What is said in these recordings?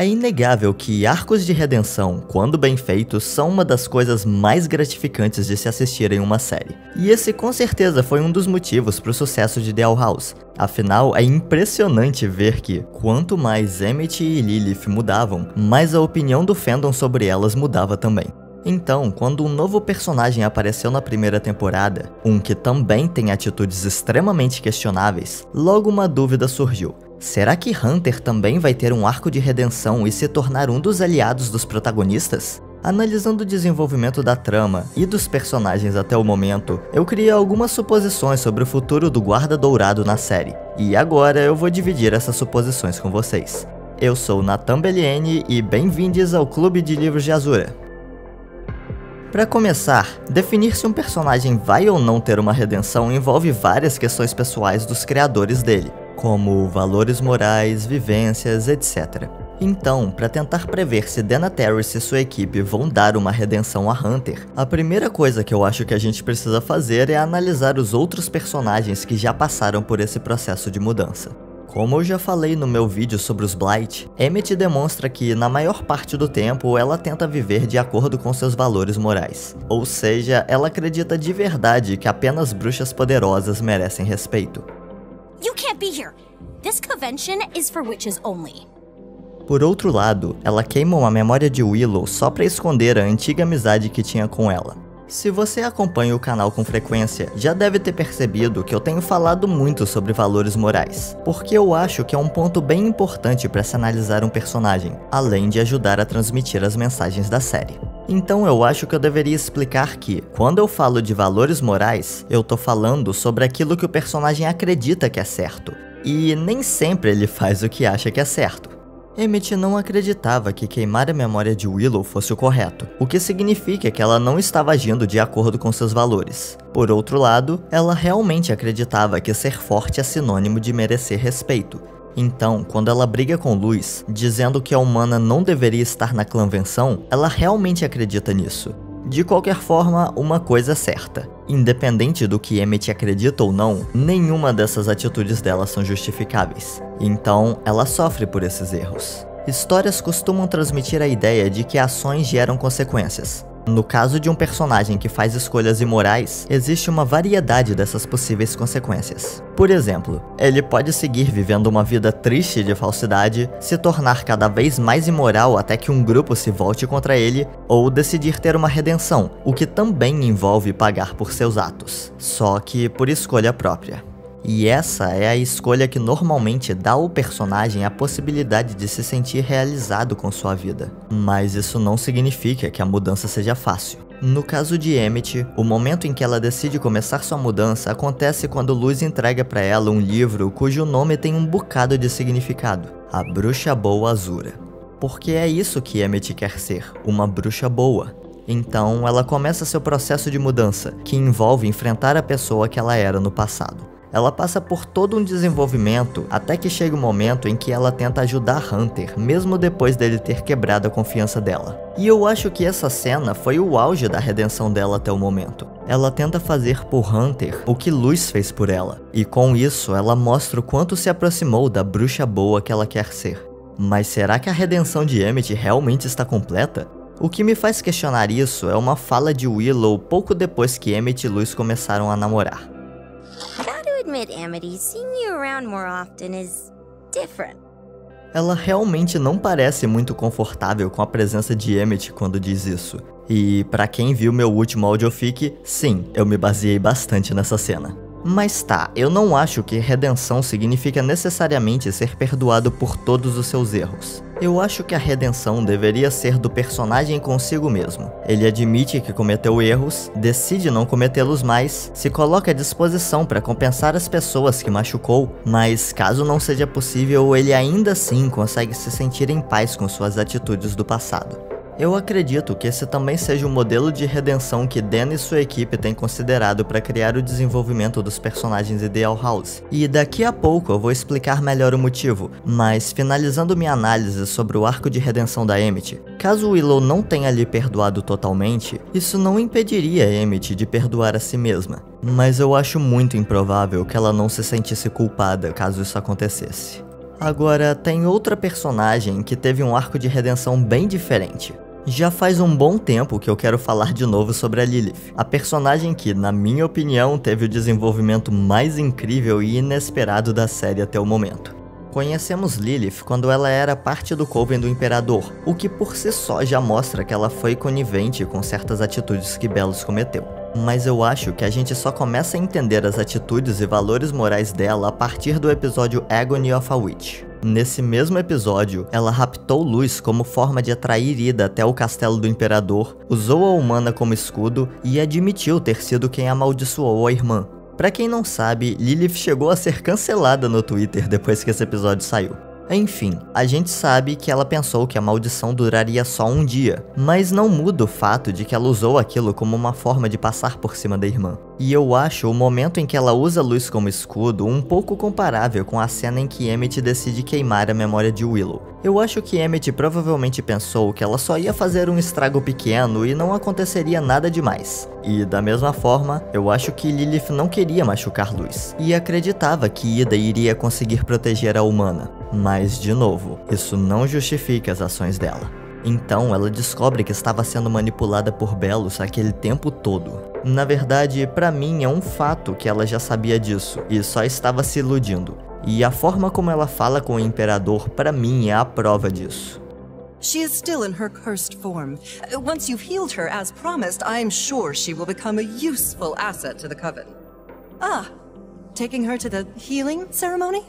É inegável que arcos de redenção, quando bem feitos, são uma das coisas mais gratificantes de se assistir em uma série. E esse com certeza foi um dos motivos para o sucesso de The Owl House. Afinal, é impressionante ver que, quanto mais Emmett e Lilith mudavam, mais a opinião do fandom sobre elas mudava também. Então, quando um novo personagem apareceu na primeira temporada, um que também tem atitudes extremamente questionáveis, logo uma dúvida surgiu. Será que Hunter também vai ter um arco de redenção e se tornar um dos aliados dos protagonistas? Analisando o desenvolvimento da trama e dos personagens até o momento, eu criei algumas suposições sobre o futuro do Guarda Dourado na série, e agora eu vou dividir essas suposições com vocês. Eu sou Nathan Belliene e bem-vindos ao Clube de Livros de Azura. Para começar, definir se um personagem vai ou não ter uma redenção envolve várias questões pessoais dos criadores dele, como valores morais, vivências, etc. Então, para tentar prever se Dana Terrace e sua equipe vão dar uma redenção a Hunter, a primeira coisa que eu acho que a gente precisa fazer é analisar os outros personagens que já passaram por esse processo de mudança. Como eu já falei no meu vídeo sobre os Blight, Emmett demonstra que, na maior parte do tempo, ela tenta viver de acordo com seus valores morais. Ou seja, ela acredita de verdade que apenas bruxas poderosas merecem respeito. You can't be here. This convention is for witches only. Por outro lado, ela queima uma memória de Willow só para esconder a antiga amizade que tinha com ela. Se você acompanha o canal com frequência, já deve ter percebido que eu tenho falado muito sobre valores morais, porque eu acho que é um ponto bem importante para se analisar um personagem, além de ajudar a transmitir as mensagens da série. Então eu acho que eu deveria explicar que, quando eu falo de valores morais, eu tô falando sobre aquilo que o personagem acredita que é certo, e nem sempre ele faz o que acha que é certo. Emmett não acreditava que queimar a memória de Willow fosse o correto, o que significa que ela não estava agindo de acordo com seus valores. Por outro lado, ela realmente acreditava que ser forte é sinônimo de merecer respeito. Então, quando ela briga com Luz, dizendo que a humana não deveria estar na clãvenção, ela realmente acredita nisso. De qualquer forma, uma coisa é certa. Independente do que Emmett acredita ou não, nenhuma dessas atitudes dela são justificáveis. Então, ela sofre por esses erros. Histórias costumam transmitir a ideia de que ações geram consequências. No caso de um personagem que faz escolhas imorais, existe uma variedade dessas possíveis consequências. Por exemplo, ele pode seguir vivendo uma vida triste de falsidade, se tornar cada vez mais imoral até que um grupo se volte contra ele, ou decidir ter uma redenção, o que também envolve pagar por seus atos, só que por escolha própria. E essa é a escolha que normalmente dá ao personagem a possibilidade de se sentir realizado com sua vida. Mas isso não significa que a mudança seja fácil. No caso de Emmett, o momento em que ela decide começar sua mudança acontece quando Luz entrega para ela um livro cujo nome tem um bocado de significado: A Bruxa Boa Azura. Porque é isso que Emmett quer ser, uma bruxa boa. Então ela começa seu processo de mudança, que envolve enfrentar a pessoa que ela era no passado. Ela passa por todo um desenvolvimento até que chega o momento em que ela tenta ajudar Hunter, mesmo depois dele ter quebrado a confiança dela. E eu acho que essa cena foi o auge da redenção dela até o momento. Ela tenta fazer por Hunter o que Luz fez por ela, e com isso ela mostra o quanto se aproximou da bruxa boa que ela quer ser. Mas será que a redenção de Emmett realmente está completa? O que me faz questionar isso é uma fala de Willow pouco depois que Emmett e Luz começaram a namorar. Admit, Amity, seeing you around more often is different. Ela realmente não parece muito confortável com a presença de Emmett quando diz isso. E pra quem viu meu último audiofic, sim, eu me baseei bastante nessa cena. Mas tá, eu não acho que redenção significa necessariamente ser perdoado por todos os seus erros. Eu acho que a redenção deveria ser do personagem consigo mesmo. Ele admite que cometeu erros, decide não cometê-los mais, se coloca à disposição para compensar as pessoas que machucou, mas caso não seja possível, ele ainda assim consegue se sentir em paz com suas atitudes do passado. Eu acredito que esse também seja o modelo de redenção que Dan e sua equipe têm considerado para criar o desenvolvimento dos personagens de The Owl House. E daqui a pouco eu vou explicar melhor o motivo, mas finalizando minha análise sobre o arco de redenção da Emmett, caso Willow não tenha lhe perdoado totalmente, isso não impediria Emmett de perdoar a si mesma. Mas eu acho muito improvável que ela não se sentisse culpada caso isso acontecesse. Agora, tem outra personagem que teve um arco de redenção bem diferente. Já faz um bom tempo que eu quero falar de novo sobre a Lilith, a personagem que, na minha opinião, teve o desenvolvimento mais incrível e inesperado da série até o momento. Conhecemos Lilith quando ela era parte do Coven do Imperador, o que por si só já mostra que ela foi conivente com certas atitudes que Belos cometeu. Mas eu acho que a gente só começa a entender as atitudes e valores morais dela a partir do episódio Agony of a Witch. Nesse mesmo episódio, ela raptou Luz como forma de atrair Ida até o castelo do Imperador, usou a humana como escudo e admitiu ter sido quem amaldiçoou a irmã. Pra quem não sabe, Lilith chegou a ser cancelada no Twitter depois que esse episódio saiu. Enfim, a gente sabe que ela pensou que a maldição duraria só um dia, mas não muda o fato de que ela usou aquilo como uma forma de passar por cima da irmã. E eu acho o momento em que ela usa Luz como escudo um pouco comparável com a cena em que Emmett decide queimar a memória de Willow. Eu acho que Emmett provavelmente pensou que ela só ia fazer um estrago pequeno e não aconteceria nada demais. E da mesma forma, eu acho que Lilith não queria machucar Luz, e acreditava que Ida iria conseguir proteger a humana. Mas, de novo, isso não justifica as ações dela. Então, ela descobre que estava sendo manipulada por Belos aquele tempo todo. Na verdade, pra mim é um fato que ela já sabia disso e só estava se iludindo. E a forma como ela fala com o Imperador, pra mim, é a prova disso. She is still in her cursed form. Once you've healed her as promised, I am sure she will become a useful asset to the Coven. Ah, taking her to the healing ceremony?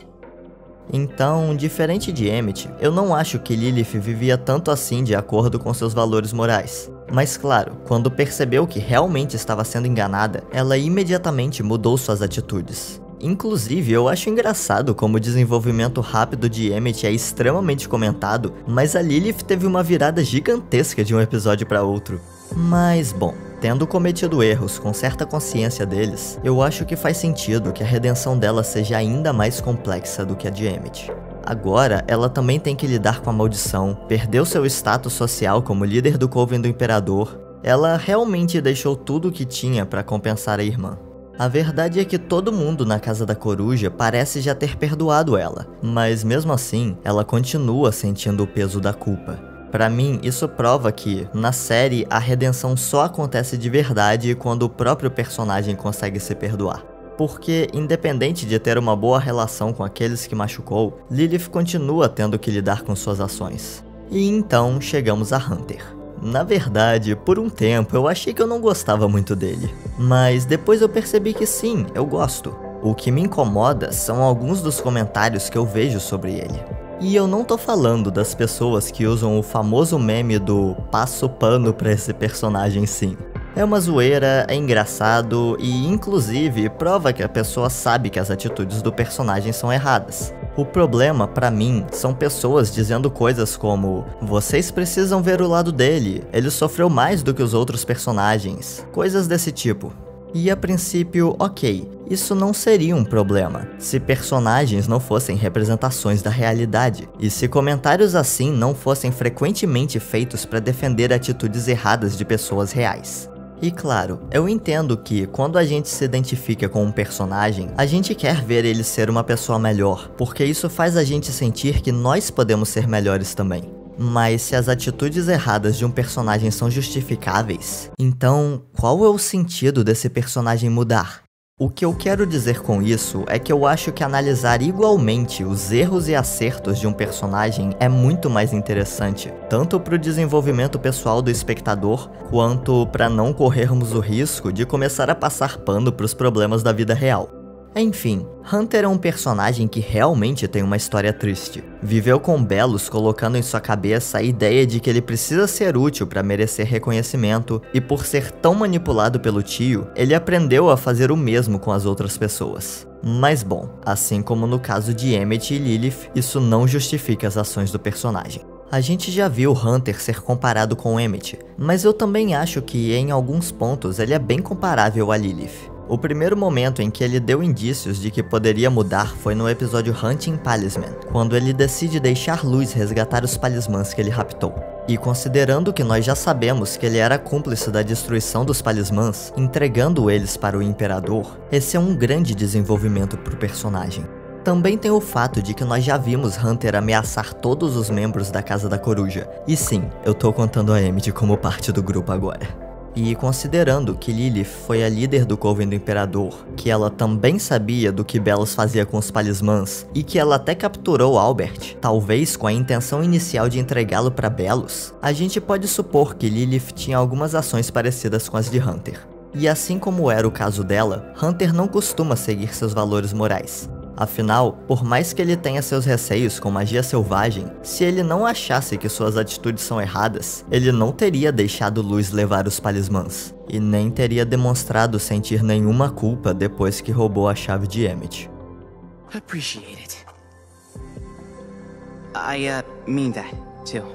Então, diferente de Emmett, eu não acho que Lilith vivia tanto assim de acordo com seus valores morais. Mas claro, quando percebeu que realmente estava sendo enganada, ela imediatamente mudou suas atitudes. Inclusive, eu acho engraçado como o desenvolvimento rápido de Emmett é extremamente comentado, mas a Lilith teve uma virada gigantesca de um episódio para outro. Mas bom, tendo cometido erros com certa consciência deles, eu acho que faz sentido que a redenção dela seja ainda mais complexa do que a de Emmett. Agora, ela também tem que lidar com a maldição, perdeu seu status social como líder do Coven do Imperador, ela realmente deixou tudo o que tinha para compensar a irmã. A verdade é que todo mundo na Casa da Coruja parece já ter perdoado ela, mas mesmo assim, ela continua sentindo o peso da culpa. Pra mim, isso prova que, na série, a redenção só acontece de verdade quando o próprio personagem consegue se perdoar. Porque, independente de ter uma boa relação com aqueles que machucou, Lilith continua tendo que lidar com suas ações. E então, chegamos a Hunter. Na verdade, por um tempo eu achei que eu não gostava muito dele, mas depois eu percebi que sim, eu gosto. O que me incomoda são alguns dos comentários que eu vejo sobre ele. E eu não tô falando das pessoas que usam o famoso meme do passo pano pra esse personagem sim. É uma zoeira, é engraçado e, inclusive, prova que a pessoa sabe que as atitudes do personagem são erradas. O problema, pra mim, são pessoas dizendo coisas como vocês precisam ver o lado dele, ele sofreu mais do que os outros personagens, coisas desse tipo. E a princípio, ok, isso não seria um problema, se personagens não fossem representações da realidade, e se comentários assim não fossem frequentemente feitos para defender atitudes erradas de pessoas reais. E claro, eu entendo que quando a gente se identifica com um personagem, a gente quer ver ele ser uma pessoa melhor, porque isso faz a gente sentir que nós podemos ser melhores também. Mas se as atitudes erradas de um personagem são justificáveis, então qual é o sentido desse personagem mudar? O que eu quero dizer com isso é que eu acho que analisar igualmente os erros e acertos de um personagem é muito mais interessante, tanto para o desenvolvimento pessoal do espectador, quanto para não corrermos o risco de começar a passar pano para os problemas da vida real. Enfim, Hunter é um personagem que realmente tem uma história triste. Viveu com Belos colocando em sua cabeça a ideia de que ele precisa ser útil para merecer reconhecimento, e por ser tão manipulado pelo tio, ele aprendeu a fazer o mesmo com as outras pessoas. Mas bom, assim como no caso de Emmett e Lilith, isso não justifica as ações do personagem. A gente já viu Hunter ser comparado com Emmett, mas eu também acho que em alguns pontos ele é bem comparável a Lilith. O primeiro momento em que ele deu indícios de que poderia mudar foi no episódio Hunting Palisman, quando ele decide deixar Luz resgatar os palismãs que ele raptou. E considerando que nós já sabemos que ele era cúmplice da destruição dos palismãs, entregando eles para o Imperador, esse é um grande desenvolvimento para o personagem. Também tem o fato de que nós já vimos Hunter ameaçar todos os membros da Casa da Coruja. E sim, eu tô contando a Emmett como parte do grupo agora. E considerando que Lilith foi a líder do Coven do Imperador, que ela também sabia do que Belos fazia com os Palismãs, e que ela até capturou Albert, talvez com a intenção inicial de entregá-lo para Belos, a gente pode supor que Lilith tinha algumas ações parecidas com as de Hunter. E assim como era o caso dela, Hunter não costuma seguir seus valores morais. Afinal, por mais que ele tenha seus receios com magia selvagem, se ele não achasse que suas atitudes são erradas, ele não teria deixado Luz levar os Palismãs, e nem teria demonstrado sentir nenhuma culpa depois que roubou a chave de Emmett. Appreciate it. I mean that, too.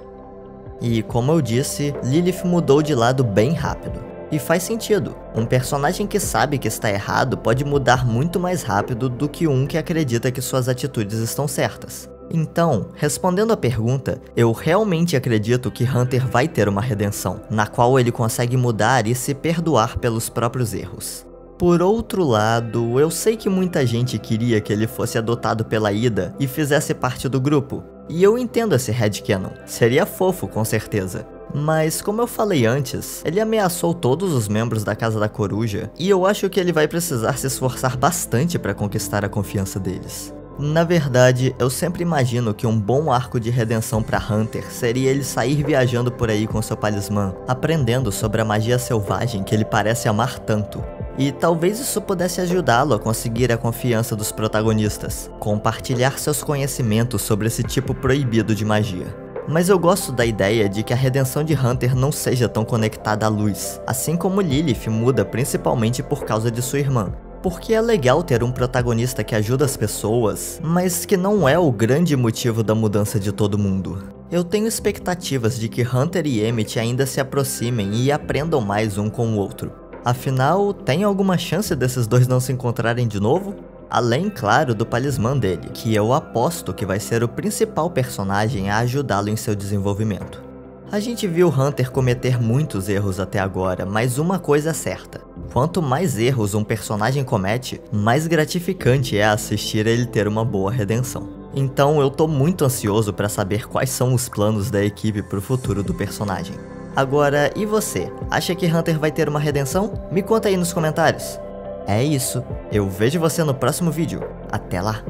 E como eu disse, Lilith mudou de lado bem rápido. E faz sentido, um personagem que sabe que está errado pode mudar muito mais rápido do que um que acredita que suas atitudes estão certas. Então, respondendo à pergunta, eu realmente acredito que Hunter vai ter uma redenção, na qual ele consegue mudar e se perdoar pelos próprios erros. Por outro lado, eu sei que muita gente queria que ele fosse adotado pela Ida e fizesse parte do grupo, e eu entendo esse headcanon, seria fofo com certeza. Mas, como eu falei antes, ele ameaçou todos os membros da Casa da Coruja, e eu acho que ele vai precisar se esforçar bastante para conquistar a confiança deles. Na verdade, eu sempre imagino que um bom arco de redenção para Hunter seria ele sair viajando por aí com seu Palismã, aprendendo sobre a magia selvagem que ele parece amar tanto. E talvez isso pudesse ajudá-lo a conseguir a confiança dos protagonistas, compartilhar seus conhecimentos sobre esse tipo proibido de magia. Mas eu gosto da ideia de que a redenção de Hunter não seja tão conectada à luz, assim como Lilith muda principalmente por causa de sua irmã. Porque é legal ter um protagonista que ajuda as pessoas, mas que não é o grande motivo da mudança de todo mundo. Eu tenho expectativas de que Hunter e Emmett ainda se aproximem e aprendam mais um com o outro. Afinal, tem alguma chance desses dois não se encontrarem de novo? Além, claro, do Palismã dele, que eu aposto que vai ser o principal personagem a ajudá-lo em seu desenvolvimento. A gente viu Hunter cometer muitos erros até agora, mas uma coisa é certa. Quanto mais erros um personagem comete, mais gratificante é assistir ele ter uma boa redenção. Então eu tô muito ansioso para saber quais são os planos da equipe pro futuro do personagem. Agora, e você? Acha que Hunter vai ter uma redenção? Me conta aí nos comentários. É isso, eu vejo você no próximo vídeo. Até lá!